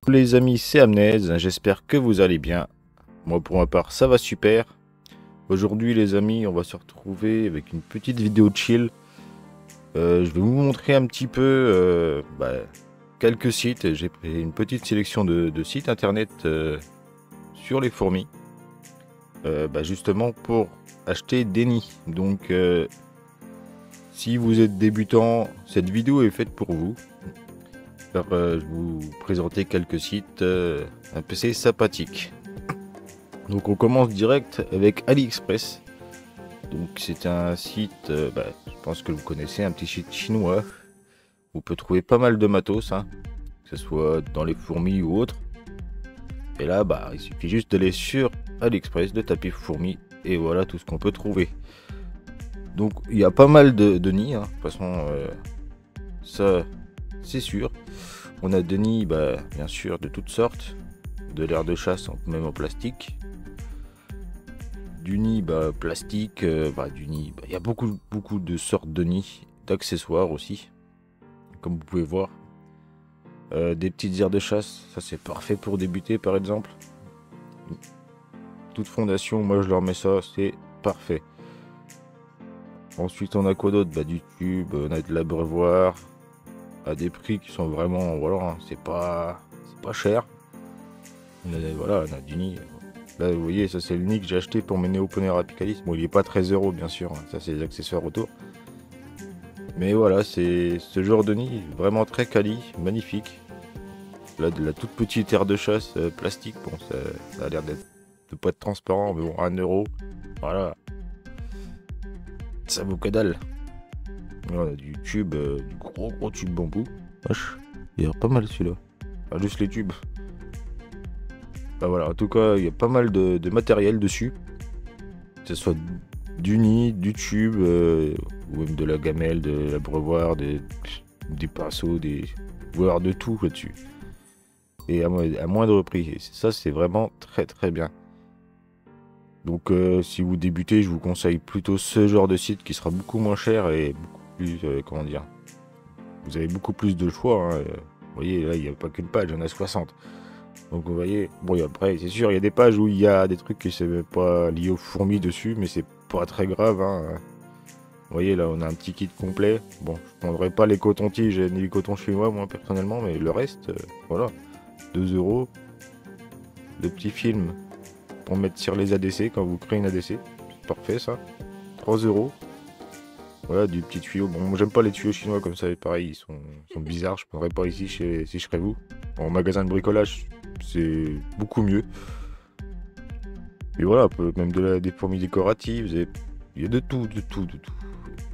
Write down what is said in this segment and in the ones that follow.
Les amis, c'est Amnez, j'espère que vous allez bien. Moi pour ma part ça va super. Aujourd'hui les amis, on va se retrouver avec une petite vidéo chill. Je vais vous montrer un petit peu quelques sites. J'ai pris une petite sélection de sites internet sur les fourmis. Justement pour acheter des nids. Donc si vous êtes débutant, cette vidéo est faite pour vous. Alors, je vais vous présenter quelques sites un PC sympathique. Donc on commence direct avec AliExpress. Donc c'est un site, je pense que vous connaissez, un petit site chinois. Où on peut trouver pas mal de matos, hein, que ce soit dans les fourmis ou autre. Et là, il suffit juste d'aller sur AliExpress, de taper fourmis, et voilà tout ce qu'on peut trouver. Donc il y a pas mal de nids, hein. De toute façon, ça c'est sûr. On a des nids, bien sûr, de toutes sortes, de l'air de chasse, même en plastique. Du nid plastique, du nid, il y a beaucoup de sortes de nids, d'accessoires aussi, comme vous pouvez voir. Des petites aires de chasse, ça c'est parfait pour débuter par exemple. Toute fondation, moi je leur mets ça, c'est parfait. Ensuite on a quoi d'autre, du tube, on a de l'abreuvoir, à des prix qui sont vraiment, voilà, c'est pas cher. On a du nid. Là vous voyez, ça c'est le nid que j'ai acheté pour mes néoponères apicalis. Bon, il est pas 13 € bien sûr, hein. Ça c'est les accessoires autour. Mais voilà, c'est ce genre de nid vraiment très quali, magnifique. Là, de la toute petite aire de chasse plastique, bon, ça a l'air de pas être transparent, mais bon, 1 €, voilà. Ça vaut que dalle. Là, on a du tube, du gros tube bambou. Wesh, il y a pas mal celui-là. Enfin, juste les tubes. Voilà, en tout cas, il y a pas mal de matériel dessus. Que ce soit du nid, du tube, ou même de la gamelle, de l'abreuvoir, des pinceaux, voire de tout là-dessus. Et à moindre prix. Et ça, c'est vraiment très bien. Donc, si vous débutez, je vous conseille plutôt ce genre de site qui sera beaucoup moins cher et beaucoup plus, comment dire, vous avez beaucoup plus de choix, hein. Vous voyez, là, il n'y a pas qu'une page, il y en a 60. Donc, vous voyez, bon, après, c'est sûr, il y a des pages où il y a des trucs qui ne sont pas liés aux fourmis dessus, mais c'est pas très grave, hein. Vous voyez, là, on a un petit kit complet. Bon, je prendrai pas les cotons-tiges ni les cotons chinois, moi, personnellement, mais le reste, voilà. 2 €. Le petit film pour mettre sur les ADC quand vous créez une ADC. C'est parfait, ça. 3 €. Voilà, du petit tuyau. Bon, moi, j'aime pas les tuyaux chinois comme ça, pareil, ils sont bizarres. Je prendrais pas ici si je serais vous. En magasin de bricolage, c'est beaucoup mieux. Et voilà, même des fourmis décoratives. Il y a de tout.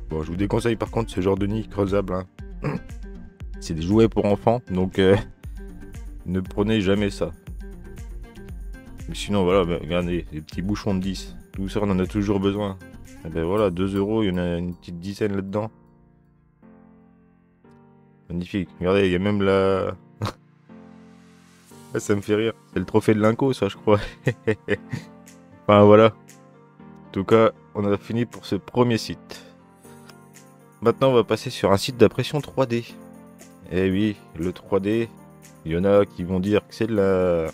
Bon, je vous déconseille par contre ce genre de nid creusable, hein. C'est des jouets pour enfants, donc ne prenez jamais ça. Mais sinon, voilà, regardez, les petits bouchons de 10. Tout ça, on en a toujours besoin. Et voilà, 2 €, il y en a une petite dizaine là-dedans. Magnifique. Regardez, il y a même la... ça me fait rire. C'est le trophée de l'Inco, ça, je crois. Enfin, voilà. En tout cas, on a fini pour ce premier site. Maintenant, on va passer sur un site d'impression 3D. Eh oui, le 3D, il y en a qui vont dire que c'est de la...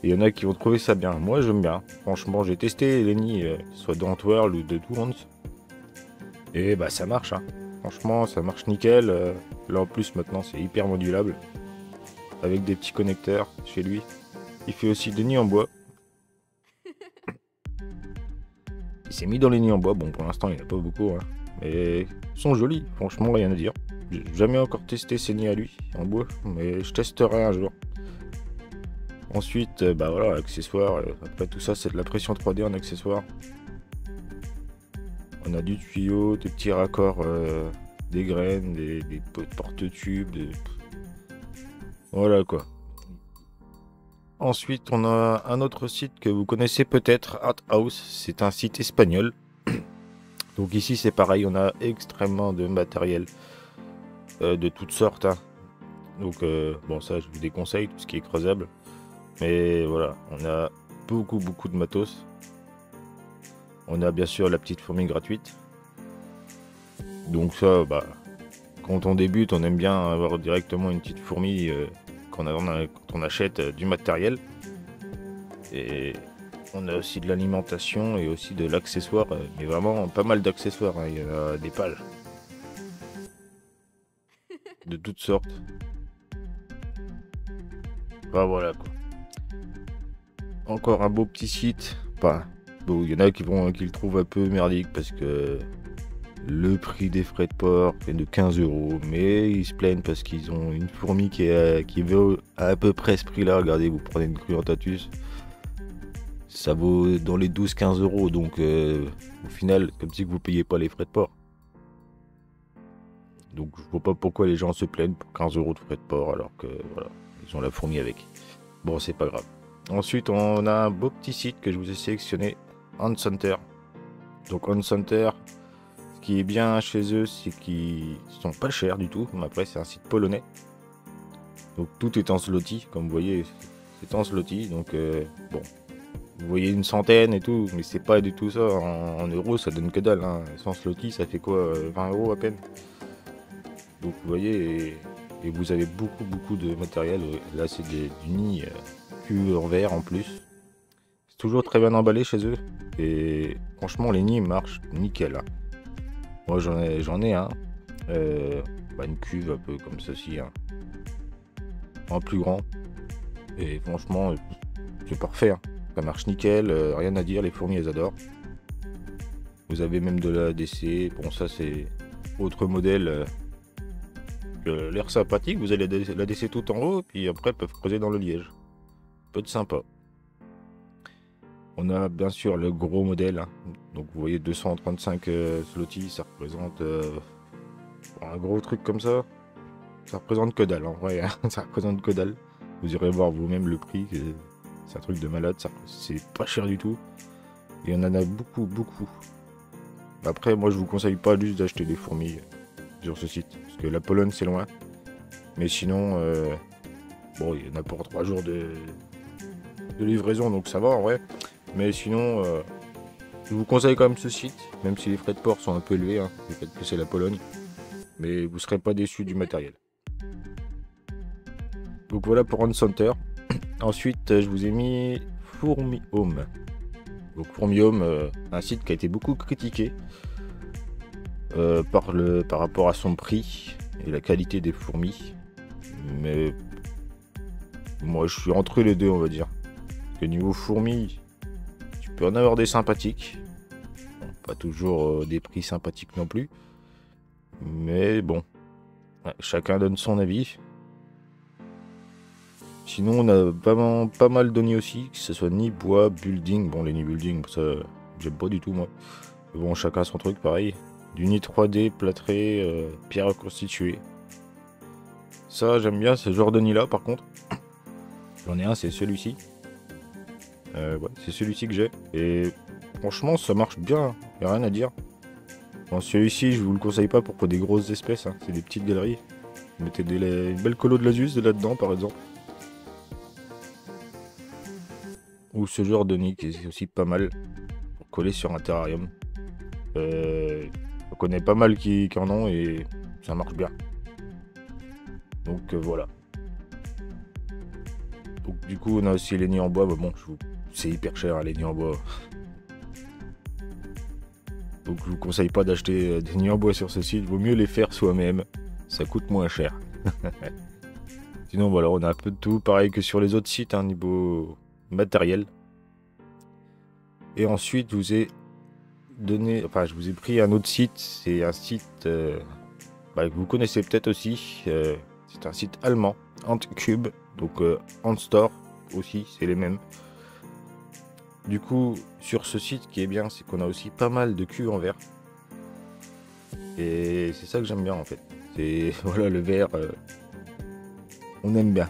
Et il y en a qui vont trouver ça bien. Moi, j'aime bien. Franchement, j'ai testé les nids, soit d'Antworld ou de Toons. Et ça marche, hein. Franchement, ça marche nickel. Là, en plus, maintenant, c'est hyper modulable. Avec des petits connecteurs chez lui. Il fait aussi des nids en bois. Il s'est mis dans les nids en bois. Bon, pour l'instant, il n'y en a pas beaucoup, hein. Mais ils sont jolis. Franchement, rien à dire. J'ai jamais encore testé ces nids à lui, en bois. Mais je testerai un jour. Ensuite, voilà, accessoires. Après tout ça, c'est de la pression 3D en accessoires. On a du tuyau, des petits raccords, des graines, des porte-tubes. Voilà quoi. Ensuite, on a un autre site que vous connaissez peut-être, Arthouse. C'est un site espagnol. Donc ici, c'est pareil, on a extrêmement de matériel de toutes sortes, hein. Donc, bon, ça, je vous déconseille, tout ce qui est creusable. Mais voilà, on a beaucoup de matos. On a bien sûr la petite fourmi gratuite. Donc ça, quand on débute, on aime bien avoir directement une petite fourmi quand on achète du matériel. Et on a aussi de l'alimentation et aussi de l'accessoire, mais vraiment pas mal d'accessoires, hein. Il y en a des pages de toutes sortes. Bah voilà quoi. Encore un beau petit site. Enfin, bon, il y en a qui le trouvent un peu merdique parce que le prix des frais de port est de 15 €, mais ils se plaignent parce qu'ils ont une fourmi qui vaut à peu près ce prix-là. Regardez, vous prenez une Cruentatus, ça vaut dans les 12-15 €, donc au final, comme si vous payez pas les frais de port. Donc je vois pas pourquoi les gens se plaignent pour 15 € de frais de port alors que voilà, ils ont la fourmi avec. Bon, c'est pas grave. Ensuite, on a un beau petit site que je vous ai sélectionné, HandCenter. Donc HandCenter, ce qui est bien chez eux, c'est qu'ils sont pas chers du tout. Mais après, c'est un site polonais. Donc tout est en zloty, comme vous voyez, c'est en zloty. Donc bon, vous voyez une centaine et tout, mais c'est pas du tout ça. En euros, ça donne que dalle, hein. 100 zloty, ça fait quoi, 20 € à peine. Donc vous voyez, et vous avez beaucoup de matériel. Là, c'est du nid cul en verre en plus. C'est toujours très bien emballé chez eux. Et franchement, les nids marchent nickel, hein. Moi, j'en ai un. Une cuve un peu comme ceci, hein. Un plus grand. Et franchement, c'est parfait, hein. Ça marche nickel, rien à dire. Les fourmis, elles adorent. Vous avez même de la DC. Bon, ça, c'est autre modèle. L'air sympathique, vous allez la laisser tout en haut, puis après elles peuvent creuser dans le liège. Peu de sympa. On a bien sûr le gros modèle, hein. Donc vous voyez 235 zloty, ça représente un gros truc comme ça. Ça représente que dalle en vrai, hein. Ça représente que dalle. Vous irez voir vous-même le prix, c'est un truc de malade, c'est pas cher du tout. Et on en a beaucoup. Après moi je vous conseille pas juste d'acheter des fourmis sur ce site, parce que la Pologne c'est loin, mais sinon bon, il y en a pour 3 jours de livraison, donc ça va en vrai, mais sinon je vous conseille quand même ce site, même si les frais de port sont un peu élevés, hein, du fait que c'est la Pologne, mais vous serez pas déçus du matériel. Donc voilà pour HandCenter. Ensuite je vous ai mis FourmiHome. Donc FourmiHome, un site qui a été beaucoup critiqué par rapport à son prix et la qualité des fourmis, mais moi je suis entre les deux, on va dire. Parce que niveau fourmis, tu peux en avoir des sympathiques, bon, pas toujours des prix sympathiques non plus, mais bon, ouais, chacun donne son avis. Sinon on a vraiment pas mal de nids aussi, que ce soit nid bois, building. Bon, les nids building, ça j'aime pas du tout moi, mais bon, chacun son truc, pareil. Du nid 3D plâtré, pierre reconstituée. Ça, j'aime bien ce genre de nid là, par contre. J'en ai un, c'est celui-ci. Ouais, c'est celui-ci que j'ai. Et franchement, ça marche bien, y a rien à dire. Bon, celui-ci, je vous le conseille pas pour des grosses espèces, hein. C'est des petites galeries. Vous mettez une belle colo de lasus là-dedans, par exemple. Ou ce genre de nid qui est aussi pas mal pour coller sur un terrarium. On connaît pas mal qui en ont et ça marche bien. Donc voilà. Donc du coup on a aussi les nids en bois, mais bon, c'est hyper cher, hein, les nids en bois. Donc je vous conseille pas d'acheter des nids en bois sur ce site, vaut mieux les faire soi-même, ça coûte moins cher. Sinon voilà, on a un peu de tout, pareil que sur les autres sites, hein, niveau matériel. Et ensuite je vous ai pris un autre site, c'est un site que vous connaissez peut-être aussi, c'est un site allemand, Handcube, donc Handstore aussi, c'est les mêmes. Du coup, sur ce site, ce qui est bien, c'est qu'on a aussi pas mal de cuves en verre. Et c'est ça que j'aime bien en fait. C'est voilà, le verre, on aime bien.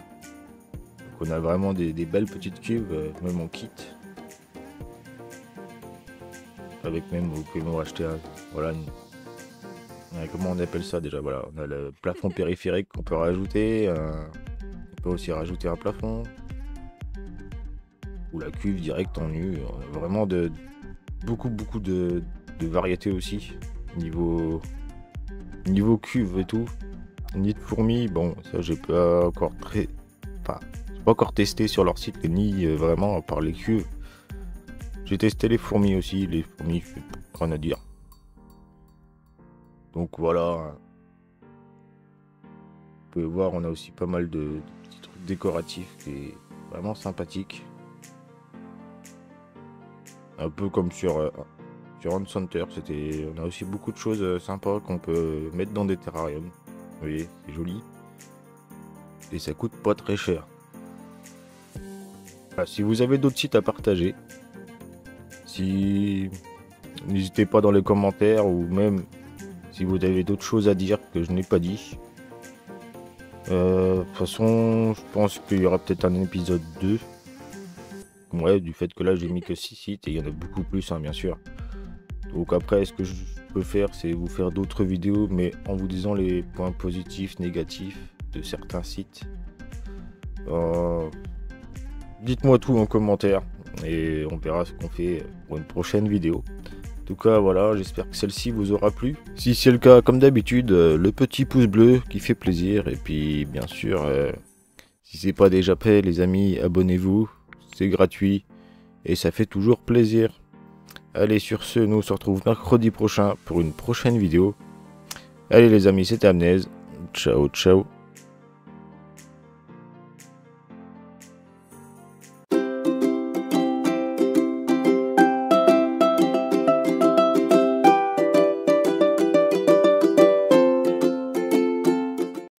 Donc on a vraiment des belles petites cuves, même en kit. Avec même, vous pouvez même acheter comment on appelle ça déjà, voilà, on a le plafond périphérique qu'on peut rajouter, on peut aussi rajouter un plafond, ou la cuve directe en nu, vraiment beaucoup de variétés aussi, niveau cuve et tout. Nid de fourmis, bon, ça j'ai pas encore Enfin, j'ai pas encore testé sur leur site les nids vraiment, à part les cuves. J'ai testé les fourmis aussi, les fourmis, rien à dire. Donc voilà. Vous pouvez voir, on a aussi pas mal de petits trucs décoratifs qui est vraiment sympathique. Un peu comme sur Hunt Center, on a aussi beaucoup de choses sympas qu'on peut mettre dans des terrariums. Vous voyez, c'est joli. Et ça coûte pas très cher. Voilà, si vous avez d'autres sites à partager, n'hésitez pas dans les commentaires, ou même si vous avez d'autres choses à dire que je n'ai pas dit. De toute façon, je pense qu'il y aura peut-être un épisode 2. Ouais, du fait que là j'ai mis que 6 sites et il y en a beaucoup plus, hein, bien sûr. Donc après, ce que je peux faire, c'est vous faire d'autres vidéos, mais en vous disant les points positifs, négatifs de certains sites. Dites-moi tout en commentaire et on verra ce qu'on fait pour une prochaine vidéo. En tout cas, voilà, j'espère que celle-ci vous aura plu. Si c'est le cas, comme d'habitude, le petit pouce bleu qui fait plaisir. Et puis, bien sûr, si c'est pas déjà fait, les amis, abonnez-vous. C'est gratuit et ça fait toujours plaisir. Allez, sur ce, nous on se retrouve mercredi prochain pour une prochaine vidéo. Allez les amis, c'était Amnez. Ciao, ciao.